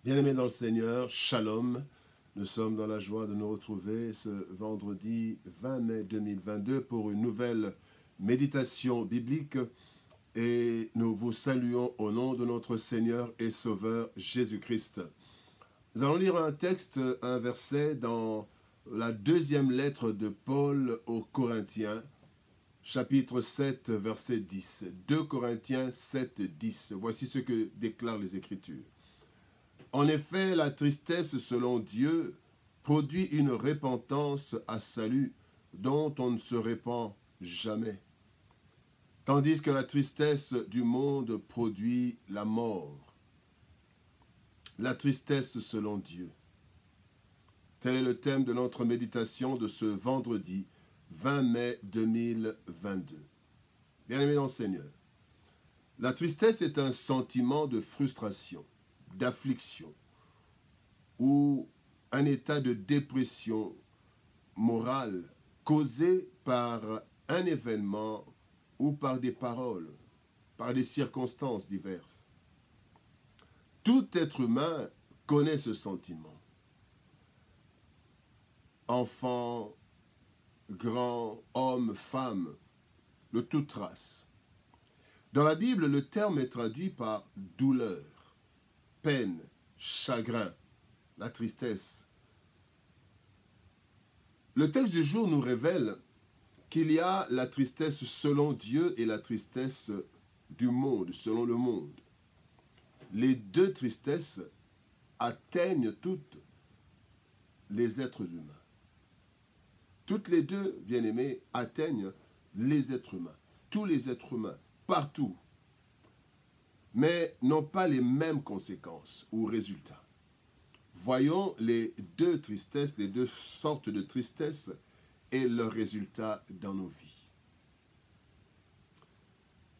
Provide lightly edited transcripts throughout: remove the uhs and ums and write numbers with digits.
Bien-aimés dans le Seigneur, Shalom. Nous sommes dans la joie de nous retrouver ce vendredi 20 mai 2022 pour une nouvelle méditation biblique et nous vous saluons au nom de notre Seigneur et Sauveur Jésus-Christ. Nous allons lire un texte, un verset dans la deuxième lettre de Paul aux Corinthiens, chapitre 7, verset 10. 2 Corinthiens 7, 10. Voici ce que déclarent les Écritures. En effet, la tristesse selon Dieu produit une repentance à salut dont on ne se répand jamais. Tandis que la tristesse du monde produit la mort. La tristesse selon Dieu. Tel est le thème de notre méditation de ce vendredi 20 mai 2022. Bien-aimés dans le Seigneur, la tristesse est un sentiment de frustration, d'affliction ou un état de dépression morale causé par un événement ou par des paroles, par des circonstances diverses. Tout être humain connaît ce sentiment. Enfants, grands, hommes, femmes, de toute race. Dans la Bible, le terme est traduit par douleur, peine, chagrin, la tristesse. Le texte du jour nous révèle qu'il y a la tristesse selon Dieu et la tristesse du monde, selon le monde. Les deux tristesses atteignent toutes les êtres humains. Toutes les deux, bien-aimés, atteignent les êtres humains. Tous les êtres humains, partout, mais n'ont pas les mêmes conséquences ou résultats. Voyons les deux tristesses, les deux sortes de tristesse et leurs résultats dans nos vies.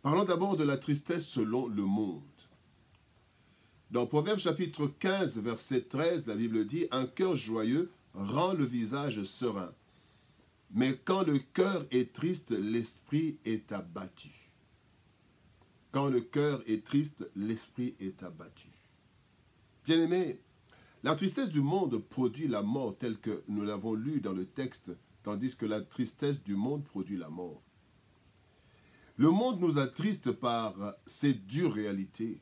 Parlons d'abord de la tristesse selon le monde. Dans Proverbe chapitre 15, verset 13, la Bible dit « Un cœur joyeux rend le visage serein, mais quand le cœur est triste, l'esprit est abattu. » Quand le cœur est triste, l'esprit est abattu. Bien-aimés, la tristesse du monde produit la mort telle que nous l'avons lu dans le texte, tandis que la tristesse du monde produit la mort. Le monde nous attriste par ses dures réalités,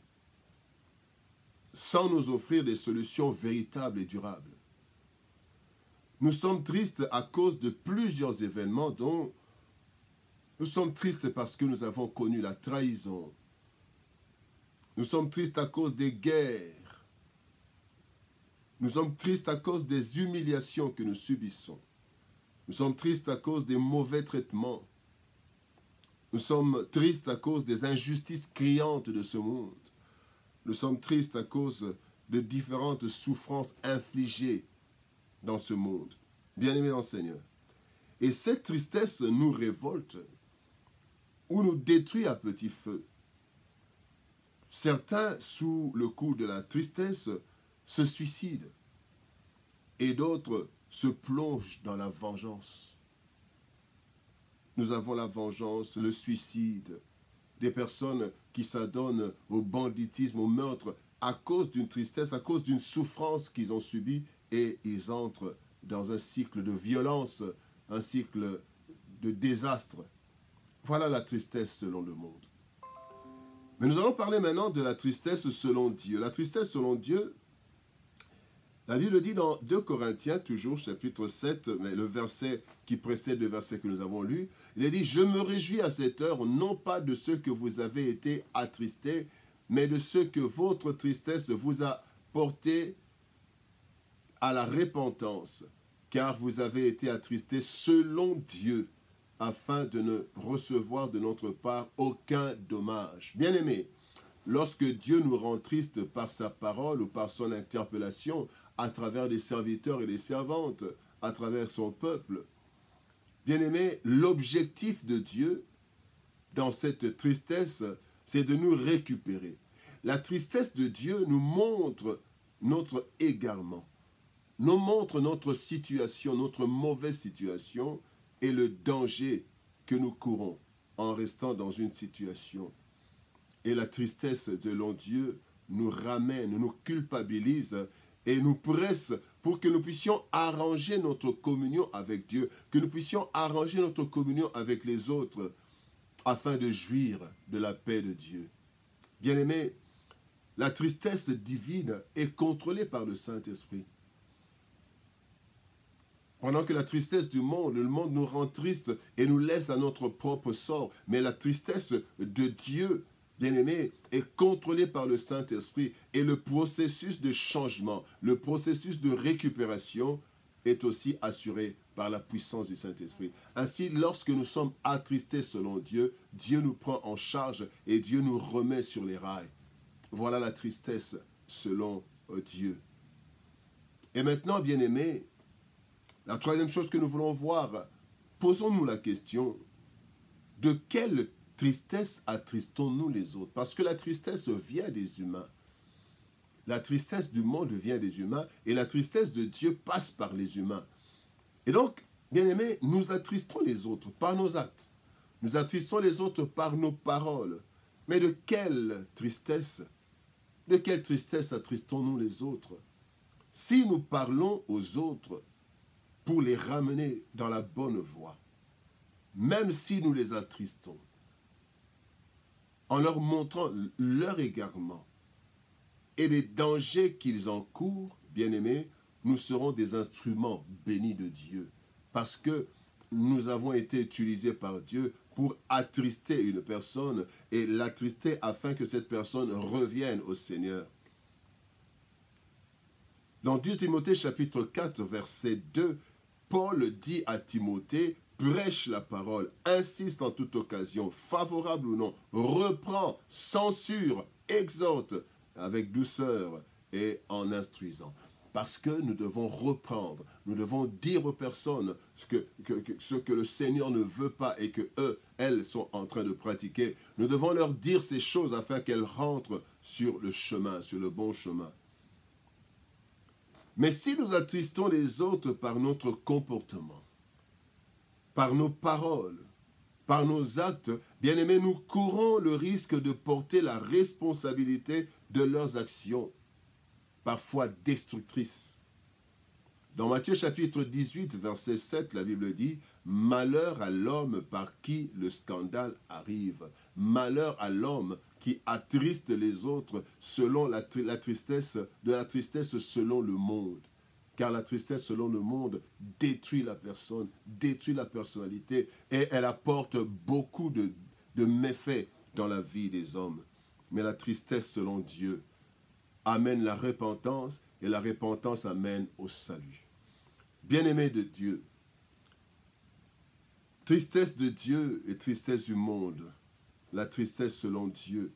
sans nous offrir des solutions véritables et durables. Nous sommes tristes à cause de plusieurs événements dont nous sommes tristes parce que nous avons connu la trahison. Nous sommes tristes à cause des guerres. Nous sommes tristes à cause des humiliations que nous subissons. Nous sommes tristes à cause des mauvais traitements. Nous sommes tristes à cause des injustices criantes de ce monde. Nous sommes tristes à cause de différentes souffrances infligées dans ce monde. Bien-aimés dans le Seigneur. Et cette tristesse nous révolte ou nous détruit à petit feu. Certains, sous le coup de la tristesse, se suicident et d'autres se plongent dans la vengeance. Nous avons la vengeance, le suicide, des personnes qui s'adonnent au banditisme, au meurtre, à cause d'une tristesse, à cause d'une souffrance qu'ils ont subie et ils entrent dans un cycle de violence, un cycle de désastre. Voilà la tristesse selon le monde. Mais nous allons parler maintenant de la tristesse selon Dieu. La tristesse selon Dieu, la Bible dit dans 2 Corinthiens, toujours chapitre 7, mais le verset qui précède le verset que nous avons lu, il est dit « Je me réjouis à cette heure, non pas de ce que vous avez été attristés, mais de ce que votre tristesse vous a porté à la repentance, car vous avez été attristés selon Dieu, afin de ne recevoir de notre part aucun dommage. » Bien-aimés, lorsque Dieu nous rend tristes par sa parole ou par son interpellation, à travers des serviteurs et des servantes, à travers son peuple, bien-aimés, l'objectif de Dieu dans cette tristesse, c'est de nous récupérer. La tristesse de Dieu nous montre notre égarement, nous montre notre situation, notre mauvaise situation et le danger que nous courons en restant dans une situation. Et la tristesse de Dieu nous ramène, nous culpabilise et nous presse pour que nous puissions arranger notre communion avec Dieu, que nous puissions arranger notre communion avec les autres, afin de jouir de la paix de Dieu. Bien-aimés, la tristesse divine est contrôlée par le Saint-Esprit. Pendant que la tristesse du monde, le monde nous rend tristes et nous laisse à notre propre sort. Mais la tristesse de Dieu, bien-aimé, est contrôlée par le Saint-Esprit. Et le processus de changement, le processus de récupération est aussi assuré par la puissance du Saint-Esprit. Ainsi, lorsque nous sommes attristés selon Dieu, Dieu nous prend en charge et Dieu nous remet sur les rails. Voilà la tristesse selon Dieu. Et maintenant, bien-aimés, la troisième chose que nous voulons voir, posons-nous la question, de quelle tristesse attristons-nous les autres? Parce que la tristesse vient des humains. La tristesse du monde vient des humains et la tristesse de Dieu passe par les humains. Et donc, bien-aimés, nous attristons les autres par nos actes. Nous attristons les autres par nos paroles. Mais de quelle tristesse attristons-nous les autres? Si nous parlons aux autres pour les ramener dans la bonne voie, même si nous les attristons, en leur montrant leur égarement et les dangers qu'ils encourent, bien-aimés, nous serons des instruments bénis de Dieu, parce que nous avons été utilisés par Dieu pour attrister une personne et l'attrister afin que cette personne revienne au Seigneur. Dans 2 Timothée chapitre 4, verset 2, Paul dit à Timothée, prêche la parole, insiste en toute occasion, favorable ou non, reprend, censure, exhorte avec douceur et en instruisant. Parce que nous devons reprendre, nous devons dire aux personnes ce que le Seigneur ne veut pas et que elles sont en train de pratiquer. Nous devons leur dire ces choses afin qu'elles rentrent sur le chemin, sur le bon chemin. Mais si nous attristons les autres par notre comportement, par nos paroles, par nos actes, bien-aimés, nous courons le risque de porter la responsabilité de leurs actions, parfois destructrices. Dans Matthieu chapitre 18, verset 7, la Bible dit « Malheur à l'homme par qui le scandale arrive. Malheur à l'homme qui attriste les autres selon la tristesse selon le monde. » Car la tristesse selon le monde détruit la personne, détruit la personnalité et elle apporte beaucoup de méfaits dans la vie des hommes. Mais la tristesse selon Dieu amène la repentance et la repentance amène au salut. Bien-aimés de Dieu, tristesse de Dieu et tristesse du monde, la tristesse selon Dieu.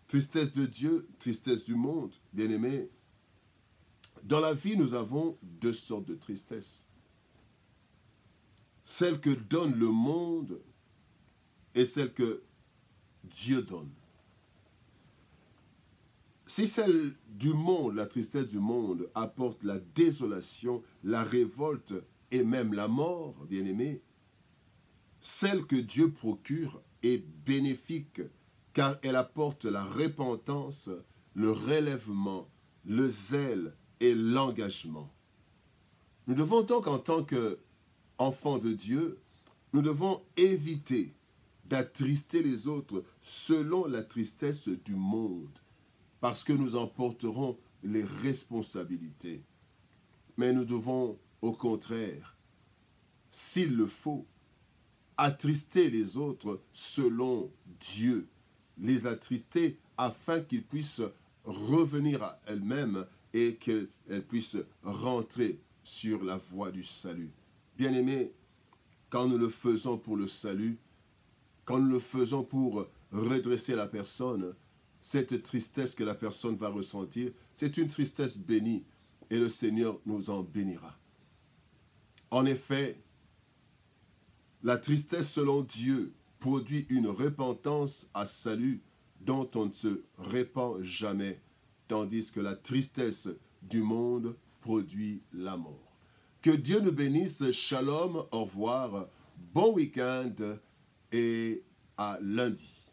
Tristesse de Dieu, tristesse du monde, bien-aimés. Dans la vie, nous avons deux sortes de tristesse. Celle que donne le monde et celle que Dieu donne. Si celle du monde, la tristesse du monde, apporte la désolation, la révolte et même la mort, bien-aimés, celle que Dieu procure est bénéfique car elle apporte la repentance, le relèvement, le zèle et l'engagement. Nous devons donc, en tant qu'enfants de Dieu, nous devons éviter d'attrister les autres selon la tristesse du monde, parce que nous en porterons les responsabilités. Mais nous devons, au contraire, s'il le faut, attrister les autres selon Dieu, les attrister afin qu'ils puissent revenir à elles-mêmes et qu'elles puissent rentrer sur la voie du salut. Bien-aimés, quand nous le faisons pour le salut, quand nous le faisons pour redresser la personne, cette tristesse que la personne va ressentir, c'est une tristesse bénie et le Seigneur nous en bénira. En effet, la tristesse selon Dieu produit une repentance à salut dont on ne se répand jamais, tandis que la tristesse du monde produit la mort. Que Dieu nous bénisse. Shalom, au revoir, bon week-end et à lundi.